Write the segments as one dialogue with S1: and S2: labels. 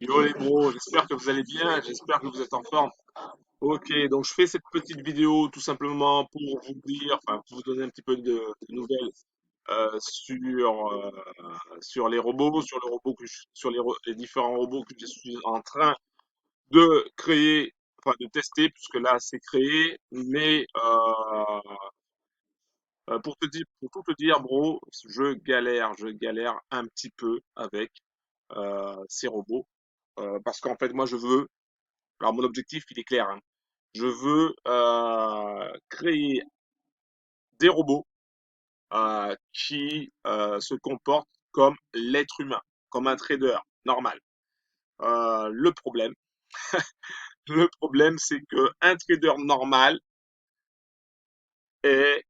S1: Yo les bros, j'espère que vous allez bien, j'espère que vous êtes en forme. Ok, donc je fais cette petite vidéo tout simplement pour vous dire, enfin pour vous donner un petit peu de nouvelles sur les robots, sur le robot sur les différents robots que je suis en train de créer, enfin de tester, puisque là c'est créé, mais pour tout te dire, bro, je galère un petit peu avec ces robots, parce qu'en fait moi je veux. Alors mon objectif, il est clair, hein. Je veux créer des robots qui se comportent comme l'être humain, comme un trader normal. Le problème, le problème, c'est que un trader normal est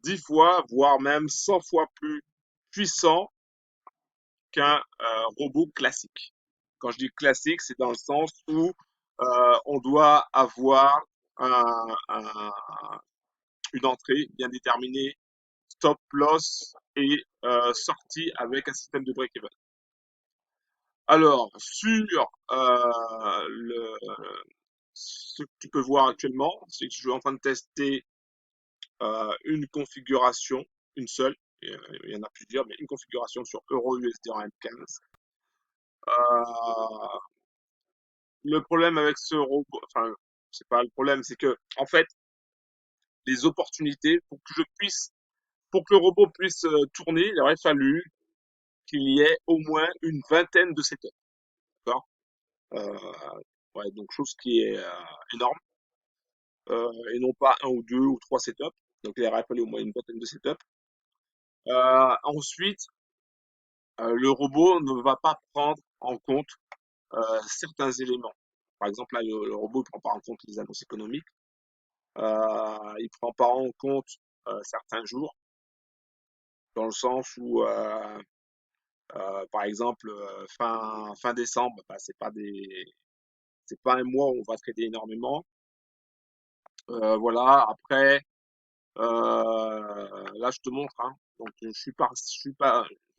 S1: 10 fois, voire même 100 fois plus puissant qu'un robot classique. Quand je dis classique, c'est dans le sens où on doit avoir un, une entrée bien déterminée, stop loss et sortie avec un système de break-even. Alors, sur ce que tu peux voir actuellement, c'est que je suis en train de tester une configuration, une seule, il y en a plusieurs, mais une configuration sur EURUSD en M15. Euh, le problème avec ce robot, enfin, c'est pas le problème, c'est que, en fait, les opportunités pour que le robot puisse tourner, il aurait fallu qu'il y ait au moins une vingtaine de setups. D'accord. Ouais, donc chose qui est énorme, et non pas un ou deux ou trois setups. Donc il aurait fallu au moins une vingtaine de setups. Ensuite, le robot ne va pas prendre en compte certains éléments. Par exemple, là, le robot ne prend pas en compte les annonces économiques. Il ne prend pas en compte certains jours, dans le sens où, par exemple, fin décembre, bah, c'est pas un mois où on va trader énormément. Voilà. Après, là, je te montre, hein. Donc, je suis pas,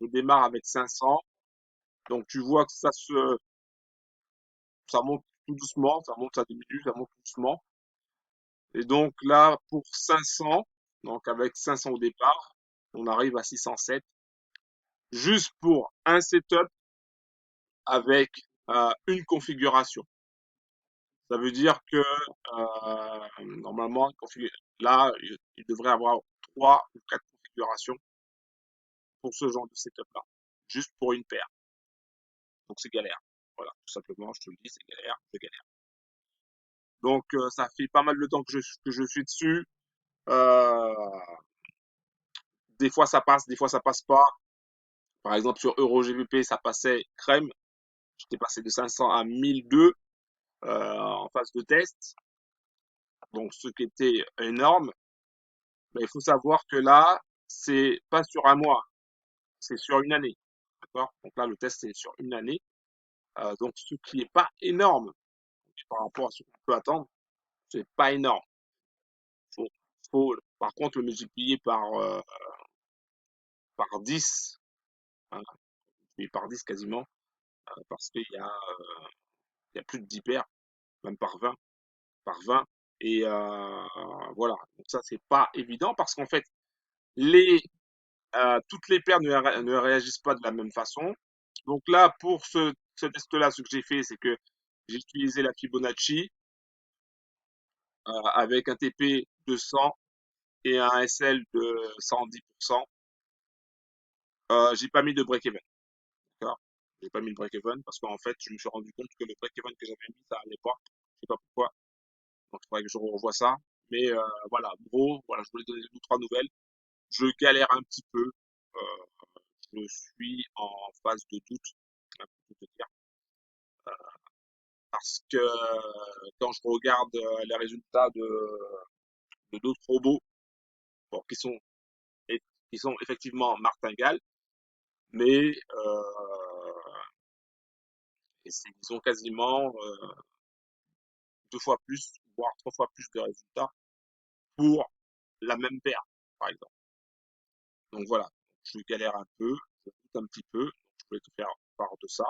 S1: je démarre avec 500. Donc, tu vois que ça monte tout doucement, ça monte, ça diminue, ça monte tout doucement. Et donc, là, pour 500, donc avec 500 au départ, on arrive à 607, juste pour un setup avec une configuration. Ça veut dire que, normalement, là, il devrait avoir trois ou quatre configurations pour ce genre de setup-là, juste pour une paire. Donc c'est galère. Voilà, tout simplement, je te le dis, c'est galère, c'est galère. Donc ça fait pas mal de temps que je suis dessus. Euh, des fois ça passe, des fois ça passe pas. Par exemple sur EuroGBP, ça passait crème. J'étais passé de 500 à 1002 en phase de test. Donc ce qui était énorme. Mais il faut savoir que là, c'est pas sur un mois, c'est sur une année. D'accord. Donc là, le test c'est sur une année. Donc ce qui est pas énorme par rapport à ce qu'on peut attendre, c'est pas énorme. Faut, par contre, le multiplier par 10, hein, multiplier par 10 quasiment, parce il y a plus de 10 paires, même par 20. Et voilà. Donc ça, c'est pas évident parce qu'en fait, les, toutes les paires ne réagissent pas de la même façon. Donc là, pour ce test-là, ce que j'ai fait, c'est que j'ai utilisé la Fibonacci avec un TP de 100 et un SL de 110%. J'ai pas mis de break-even. D'accord. J'ai pas mis le break-even parce qu'en fait, je me suis rendu compte que le break-even que j'avais mis, ça allait pas. Je sais pas pourquoi. Donc, il faudrait que je revoie ça. Mais voilà, gros, voilà, je voulais donner deux, trois nouvelles. Je galère un petit peu. Euh, je suis en phase de doute, hein, pour tout te dire. Parce que quand je regarde les résultats de d'autres robots, bon, qui sont effectivement martingales, mais ils ont quasiment deux fois plus, voire trois fois plus de résultats pour la même paire, par exemple. Donc voilà, je galère un peu, je doute un petit peu, je voulais te faire part de ça.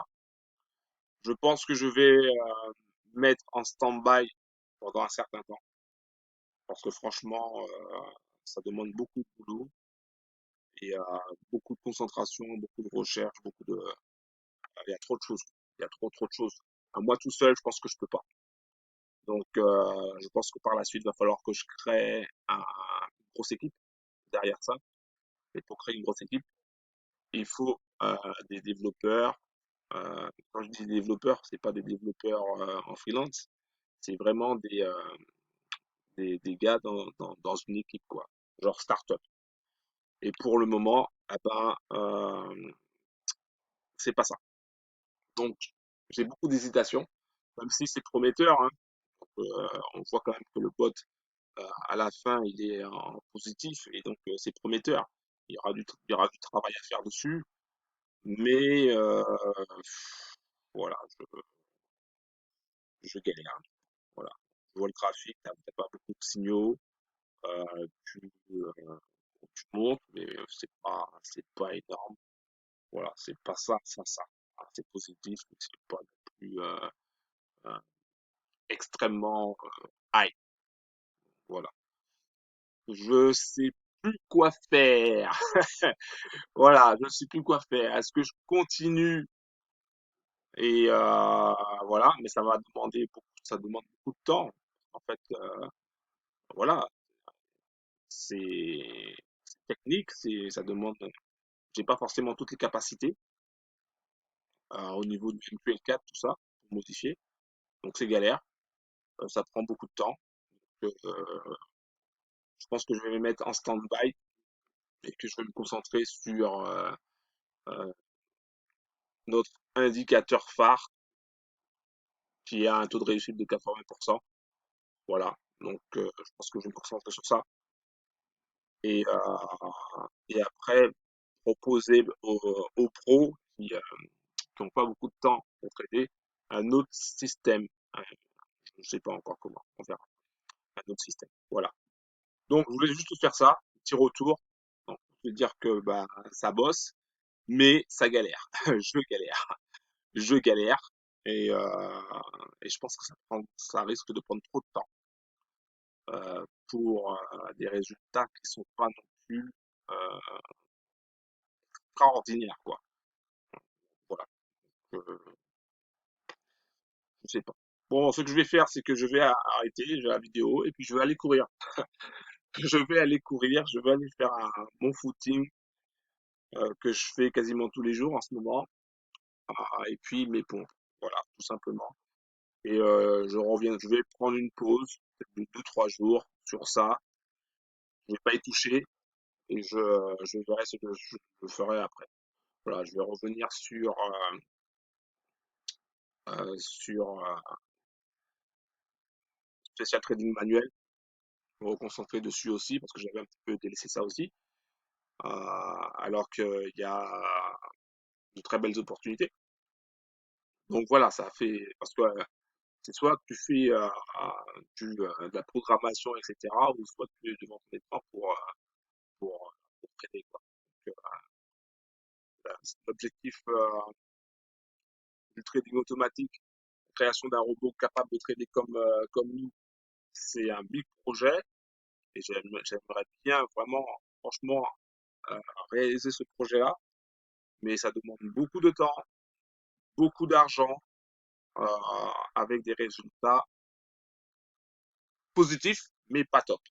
S1: Je pense que je vais mettre en stand-by pendant un certain temps, parce que franchement, ça demande beaucoup de boulot et beaucoup de concentration, beaucoup de recherche, il y a trop de choses. Il y a trop de choses. À moi tout seul, je pense que je peux pas. Donc, je pense que par la suite, il va falloir que je crée une grosse équipe derrière ça. Et pour créer une grosse équipe, il faut des développeurs. Quand je dis développeurs, c'est pas des développeurs en freelance, c'est vraiment des gars dans une équipe, quoi, genre start-up. Et pour le moment, eh ben, c'est pas ça. Donc, j'ai beaucoup d'hésitation, même si c'est prometteur, hein. On voit quand même que le bot, à la fin, il est en positif et donc c'est prometteur. Il y aura du travail à faire dessus, mais voilà, je galère. Voilà. Je vois le trafic, t'as pas beaucoup de signaux, tu montes, mais c'est pas énorme. Voilà, c'est pas ça. Ah, c'est positif, mais c'est pas non plus euh, extrêmement high. Voilà. Je sais plus quoi faire. Voilà, je sais plus quoi faire. Est-ce que je continue et voilà, mais ça demande beaucoup de temps. En fait, voilà, c'est technique, ça demande. J'ai pas forcément toutes les capacités au niveau du MQL4, tout ça, pour modifier. Donc c'est galère, ça prend beaucoup de temps. Je pense que je vais les mettre en stand-by et que je vais me concentrer sur euh, notre indicateur phare qui a un taux de réussite de 80%. Voilà. Donc je pense que je vais me concentrer sur ça. Et, et après, proposer aux pros qui n'ont pas beaucoup de temps pour traiter un autre système. Un- Je ne sais pas encore comment, on verra. Un autre système. Voilà. Donc, je voulais juste faire ça, petit retour. Donc, je veux dire que bah, ça bosse, mais ça galère. Je galère. Je galère. Et, euh, et je pense que ça risque de prendre trop de temps pour des résultats qui sont pas non plus euh, extraordinaires, quoi. Voilà. Je sais pas. Bon, ce que je vais faire, c'est que je vais arrêter la vidéo et puis je vais aller courir. Je vais aller courir, je vais aller faire mon footing que je fais quasiment tous les jours en ce moment. Et puis mes pompes. Voilà, tout simplement. Et je vais prendre une pause de 2, 3 jours sur ça. Je vais pas y toucher et je verrai ce que je ferai après. Voilà, je vais revenir sur Special Trading Manuel, me reconcentrer dessus aussi parce que j'avais un petit peu délaissé ça aussi. Alors qu'il y a de très belles opportunités. Donc voilà, ça fait parce que c'est soit que tu fais de la programmation, etc., ou soit tu es devant ton écran pour trader, quoi. Donc, l'objectif du trading automatique, création d'un robot capable de trader comme nous, c'est un big projet et j'aimerais bien vraiment, franchement, euh, réaliser ce projet-là, mais ça demande beaucoup de temps, beaucoup d'argent, euh, avec des résultats positifs, mais pas top.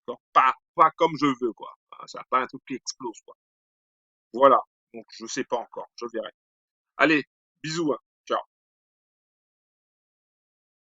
S1: D'accord. Pas comme je veux, quoi. Ça pas un truc qui explose, quoi. Voilà. Donc, je sais pas encore. Je verrai. Allez, bisous, hein.